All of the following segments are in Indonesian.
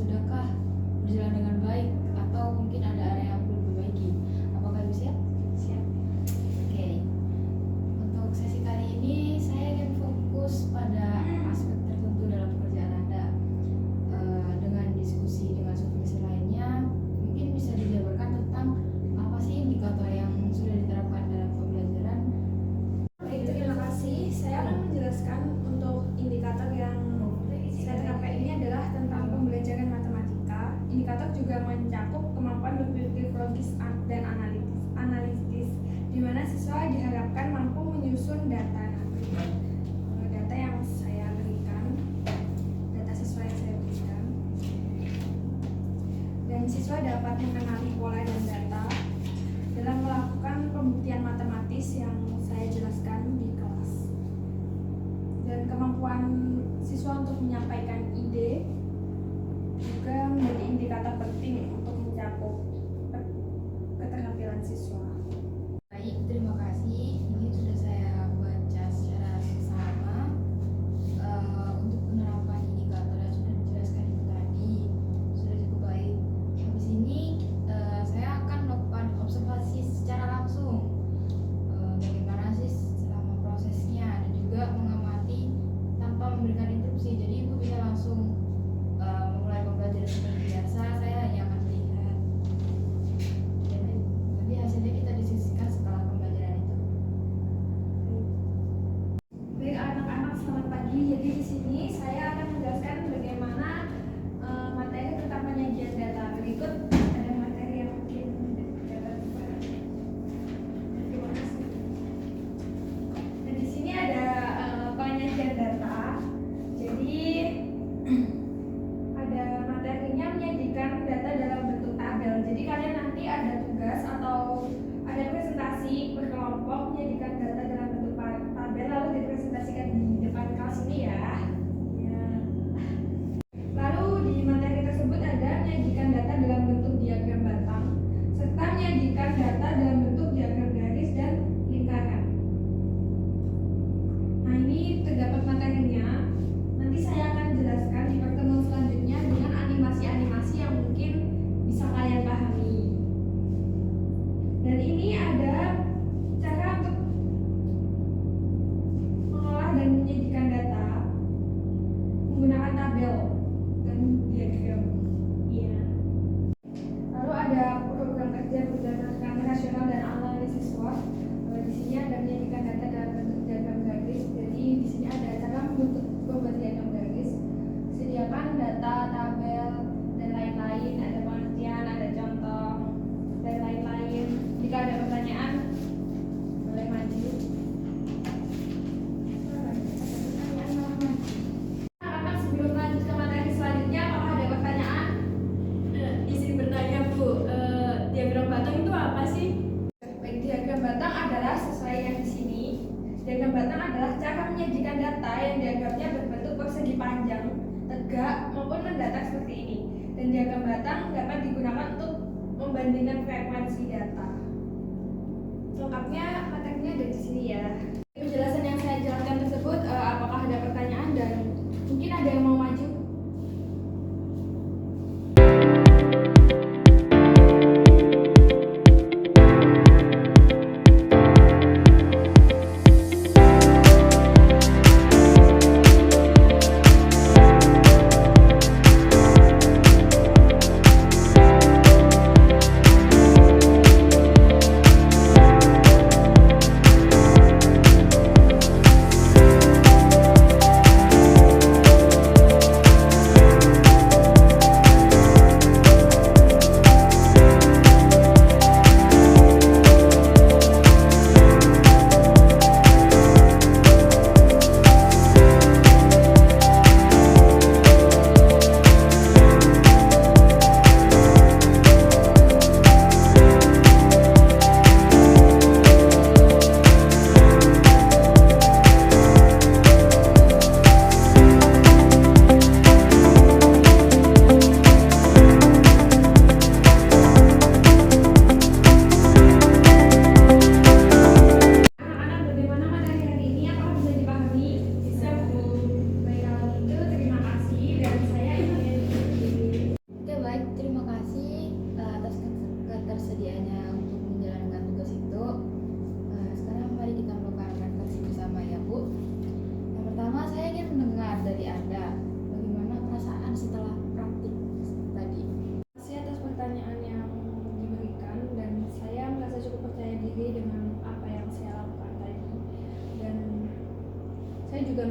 sudahkah berjalan dengan baik atau mungkin ada area yang perlu diperbaiki? Apakah Ibu siap? Siap. Oke. Untuk sesi kali ini saya ingin fokus pada aspek tertentu dalam pekerjaan Anda. Dengan diskusi dengan supervisor lainnya, mungkin bisa dijabarkan tentang apa sih indikator yang sudah diterapkan dalam pembelajaran. Baik, terima kasih. Saya akan menjelaskan untuk indikator yang saya terapkan ini adalah tentang pembelajaran matematika. Indikator juga mencakup kemampuan berpikir logis dan analitis, di mana siswa diharapkan mampu menyusun data. Data yang saya berikan, data siswa yang saya berikan, dan siswa dapat mengenali pola dan data dalam melakukan pembuktian matematis yang saya jelaskan di kelas. Dan kemampuan siswa untuk menyampaikan ide juga menjadi indikator penting untuk mencakup keterampilan siswa. Baik, terima kasih. Ini sudah saya baca secara seksama. Untuk penerapan indikator yang sudah dijelaskan itu tadi sudah cukup baik. Habis ini saya akan melakukan observasi secara langsung bagaimana sih selama prosesnya, dan juga mengamati tanpa memberikan interupsi. Jadi Ibu bisa langsung memulai pembelajaran seperti biasa. Saya hanya akan melihat, dan nanti hasilnya kita diskusikan setelah pembelajaran itu. Baik anak-anak, selamat pagi. Jadi di sini saya akan menjelaskan bagaimana materi tentang penyajian data. Berikut ada materi yang mungkin dapat dipahami. Terima kasih. Dan di sini ada penyajian data. Jadi ada materinya menyajikan data dalam bentuk tabel. Jadi kalian nanti ada tugas atau ada presentasi berkelompok menyajikan data dalam bentuk tabel, lalu dipresentasikan di depan kelas ini ya. Lalu di materi tersebut ada menyajikan data dalam bentuk diagram batang, serta menyajikan data dalam bentuk diagram garis dan lingkaran. Nah, ini terdapat materinya. Nanti saya akan jelaskan di pertemuan selanjutnya dengan animasi-animasi yang mungkin bisa kalian pahami. Dan ini ada cara untuk mengolah dan menyajikan data menggunakan tabel dan diagram. Iya. Lalu ada program kerja berdasarkan rasional dan analisis SWOT. Di sini ada menyajikan data dalam bentuk diagram garis. Jadi di sini ada cara membuat diagram garis. Sediakan data, tabel, dan lain-lain. Ada pengertian, ada contoh, dan lain-lain. Jika ada pertanyaan, boleh maju. Anak-anak, sebelum lanjut ke materi selanjutnya, apakah ada pertanyaan? Izin bertanya Bu, diagram batang itu apa sih? Baik, diagram batang adalah sesuai yang di sini. Diagram batang adalah cara menyajikan data yang diagramnya berbentuk persegi panjang, tegak, maupun mendatar seperti ini. Dan diagram batang dapat digunakan untuk membandingkan frekuensi data. Lengkapnya materinya ada di sini ya. Penjelasan yang saya jelaskan tersebut, apakah ada pertanyaan dan mungkin ada yang mau maju?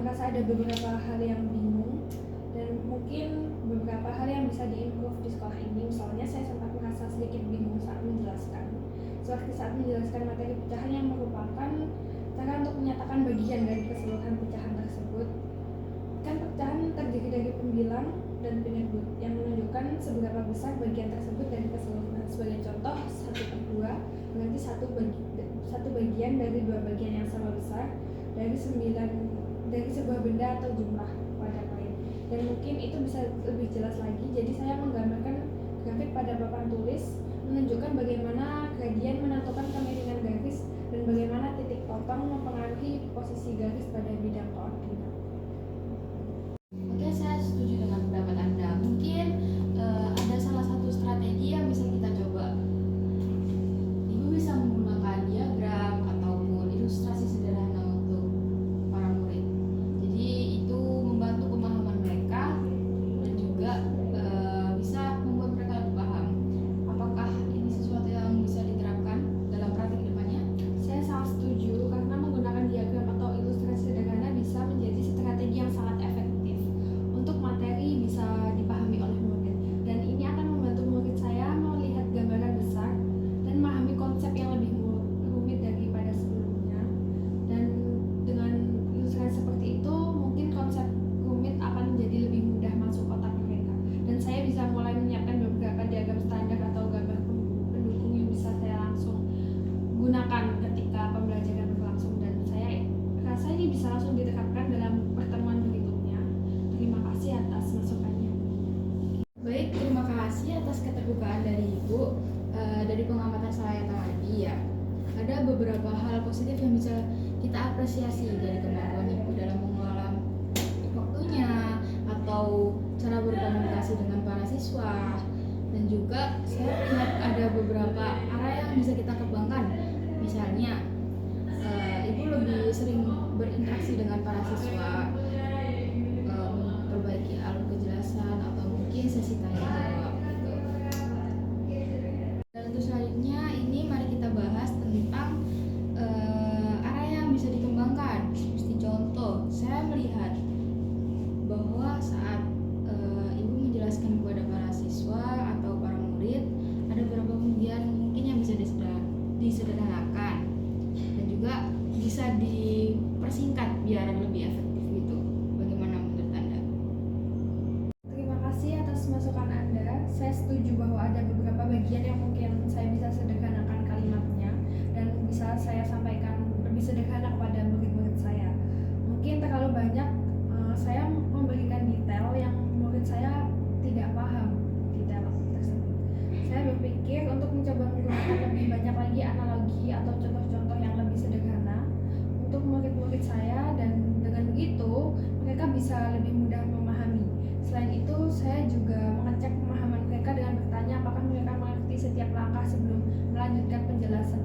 merasa ada beberapa hal yang bingung dan mungkin beberapa hal yang bisa diimprove di sekolah ini. Misalnya saya sempat merasa sedikit bingung saat menjelaskan, seperti saat menjelaskan materi pecahan yang merupakan cara untuk menyatakan bagian dari keseluruhan pecahan tersebut. Kan pecahan terdiri dari pembilang dan penyebut yang menunjukkan seberapa besar bagian tersebut dari keseluruhan. Sebagai contoh, 1/2 berarti satu bagian dari dua bagian yang sama besar dari sebuah benda atau jumlah pada lain. Dan mungkin itu bisa lebih jelas lagi. Jadi saya menggambarkan grafik pada papan tulis menunjukkan bagaimana gradien menentukan kemiringan garis dan bagaimana titik potong mempengaruhi posisi garis pada bidang koordinat. Oke, saya setuju dengan pendapat Anda. Mungkin ada salah satu strategi yang bisa kita coba. Ibu bisa menggunakan diagram ataupun ilustrasi sederhana untuk para murid. Jadi itu membantu pemahaman mereka dan juga bisa membuat mereka lebih paham. Apakah ini sesuatu yang bisa diterapkan dalam praktik depannya? Saya sangat setuju karena menggunakan diagram atau ilustrasi sederhana bisa menjadi strategi yang sangat efektif untuk materi bisa dipahami oleh murid, dan ini akan membantu murid saya melihat gambaran besar dan memahami konsep yang lebih rumit daripada sebelumnya. Dan dengan ilustrasi seperti itu mungkin konsep rumit akan menjadi lebih mudah masuk otak mereka, dan saya bisa mulai menyiapkan beberapa diagram standar atau gambar pendukung yang bisa saya langsung gunakan ketika pembelajaran berlangsung, dan saya rasa ini bisa langsung diterapkan dalam pertemuan berikutnya. Terima kasih atas masukannya. Baik, terima kasih atas keterbukaan dari Ibu. Dari pengamatan saya tadi ya, ada beberapa hal positif yang bisa kita apresiasi dari kemampuan Ibu dalam mengelola waktunya atau cara berkomunikasi dengan para siswa. Dan juga saya lihat ada beberapa arah yang bisa kita kembangkan. Misalnya, Ibu lebih sering berinteraksi dengan para siswa, memperbaiki alur kejelasan atau mungkin sesi tanya jawab gitu. Dan untuk selanjutnya ini mari kita bahas tentang arah yang bisa dikembangkan. Seperti contoh, saya melihat bahwa saat Ibu menjelaskan kepada para siswa atau para murid, ada beberapa bagian mungkin yang bisa disederhanakan dan juga bisa dipersingkat biar lebih efektif gitu. Bagaimana menurut Anda? Terima kasih atas masukan Anda. Saya setuju bahwa ada beberapa bagian yang mungkin saya bisa sederhanakan kalimatnya dan bisa saya sampaikan lebih sederhana kepada murid-murid saya. Mungkin terlalu banyak saya memberikan detail yang murid saya tidak paham detail tersebut. Saya berpikir untuk mencoba menggunakan lebih banyak lagi analogi atau contoh-contoh yang lebih sederhana untuk murid-murid saya, dan dengan begitu mereka bisa lebih mudah memahami. Selain itu, saya juga mengecek pemahaman mereka dengan bertanya apakah mereka mengerti setiap langkah sebelum melanjutkan penjelasan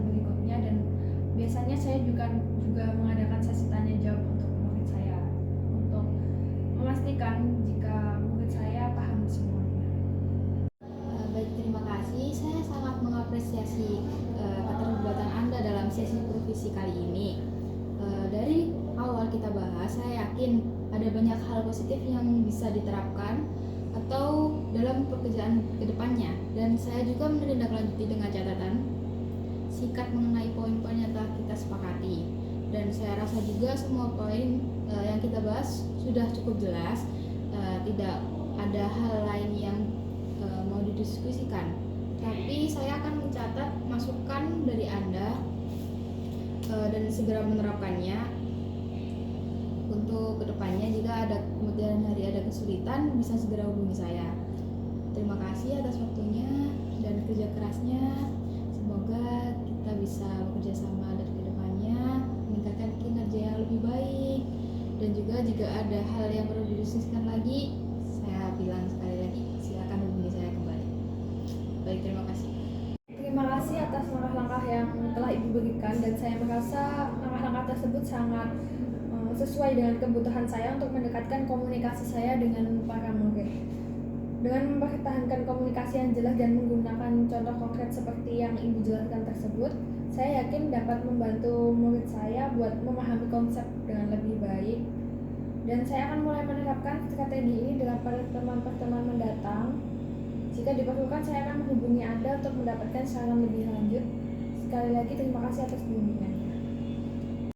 berikutnya, dan biasanya saya juga mengadakan sesi tanya jawab untuk murid saya untuk memastikan jika murid saya paham semuanya. Baik, terima kasih. Saya sangat mengapresiasi keterlibatan Anda dalam sesi provisi kali ini. Dari awal kita bahas, saya yakin ada banyak hal positif yang bisa diterapkan atau dalam pekerjaan kedepannya, dan saya juga menindaklanjuti dengan catatan sikat mengenai poin-poin yang telah kita sepakati. Dan saya rasa juga semua poin yang kita bahas sudah cukup jelas, tidak ada hal lain yang mau didiskusikan. Tapi saya akan mencatat masukan dari Anda dan segera menerapkannya. Untuk kedepannya jika ada kemudian hari ada kesulitan bisa segera hubungi saya. Terima kasih atas waktunya dan kerja kerasnya. Semoga kita bisa bekerja sama dari kedepannya, meningkatkan kinerja yang lebih baik. Dan juga jika ada hal yang perlu didiskusikan lagi, saya bilang sekali lagi silakan hubungi saya kembali. Baik, terima kasih. Terima kasih atas langkah-langkah yang telah Ibu berikan, dan saya merasa langkah-langkah tersebut sangat sesuai dengan kebutuhan saya untuk mendekatkan komunikasi saya dengan para murid. Dengan mempertahankan komunikasi yang jelas dan menggunakan contoh konkret seperti yang Ibu jelaskan tersebut, saya yakin dapat membantu murid saya buat memahami konsep dengan lebih baik Dan saya akan mulai menerapkan strategi ini dalam pertemuan-pertemuan mendatang. Jika diperlukan, saya akan menghubungi Anda untuk mendapatkan saran lebih lanjut. Sekali lagi terima kasih atas bimbingannya.